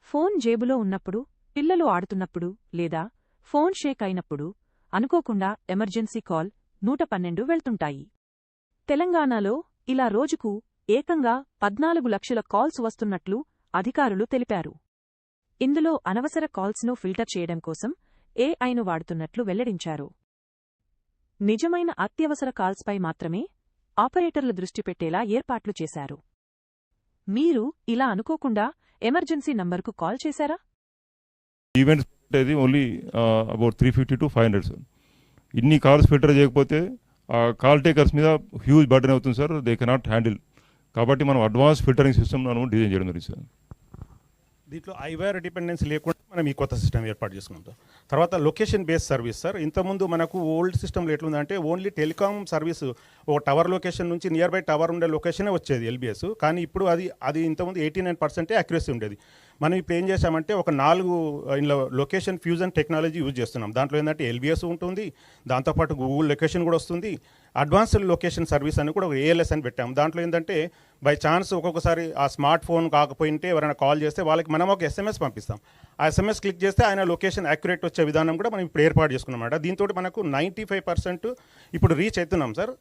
Phone జేబులో ఉన్నప్పుడు, పిల్లలు ఆడుతున్నప్పుడు లేదా ఫోన్ షేక్ అయినప్పుడు అనుకోకుండా ఎమర్జెన్సీ కాల్ 112 వెళ్తుంటాయి. తెలంగాణలో ఇలా రోజుకు ఏకంగా 14 లక్షల కాల్స్ వస్తున్నట్లు అధికారులు తెలిపారు. ఇందులో అనవసర కాల్స్ను ఫిల్టర్ చేయడం కోసం ఏఐను వాడుతున్నట్లు వెల్లడించారు. నిజమైన అత్యవసర కాల్స్పై మాత్రమే ఆపరేటర్లు దృష్టి పెట్టేలా ఏర్పాట్లు చేశారు. మీరు ఇలా అనుకోకుండా ఎమర్జెన్సీ నంబర్కు కాల్ చేశారా? ఈవెంట్స్ అనేది ఓన్లీ అబౌట్ 350 to 500 సార్. ఇన్ని కాల్స్ ఫిల్టర్ చేయకపోతే ఆ కాల్ టేకర్స్ మీద హ్యూజ్ బర్డెన్ అవుతుంది సార్. They cannot handle. కాబట్టి మనం అడ్వాన్స్ ఫిల్టరింగ్ సిస్టమ్ డిజైన్ చేయడం జరిగింది సార్. దీంట్లో ఐవేర్ డిపెండెన్సీ లేకుండా మనం ఈ కొత్త సిస్టమ్ ఏర్పాటు చేసుకున్నాం. తర్వాత లొకేషన్ బేస్డ్ సర్వీస్ సార్. ఇంతకుముందు మనకు ఓల్డ్ సిస్టంలో ఎట్లుందంటే ఓన్లీ టెలికాం సర్వీస్ ఒక టవర్ లొకేషన్ నుంచి నియర్ బై టవర్ ఉండే లొకేషనే వచ్చేది ఎల్బిఎస్. కానీ ఇప్పుడు అది ఇంతకుముందు 89% యాక్యురసీ ఉండేది. మనం ఇప్పుడు ఏం చేసామంటే ఒక 4 ఇంట్లో లొకేషన్ ఫ్యూజన్ టెక్నాలజీ యూజ్ చేస్తున్నాం. దాంట్లో ఏంటంటే ఎల్బిఎస్ ఉంటుంది, దాంతోపాటు గూగుల్ లొకేషన్ కూడా వస్తుంది, అడ్వాన్స్డ్ లొకేషన్ సర్వీస్ అని కూడా ఒక ఏఎల్ఎస్ అని పెట్టాం. దాంట్లో ఏంటంటే బై ఛాన్స్ ఒక్కొక్కసారి ఆ స్మార్ట్ ఫోన్ కాకపోయింటే ఎవరైనా కాల్ చేస్తే వాళ్ళకి మనం ఒక ఎస్ఎంఎస్ పంపిస్తాం. ఆ ఎస్ఎంఎస్ క్లిక్ చేస్తే ఆయన లొకేషన్ యాక్యురేట్ వచ్చే విధానం కూడా మనం ఇప్పుడు ఏర్పాటు చేసుకున్నాం అన్నమాట. దీంతో మనకు 95% ఇప్పుడు రీచ్ అవుతున్నాం సార్.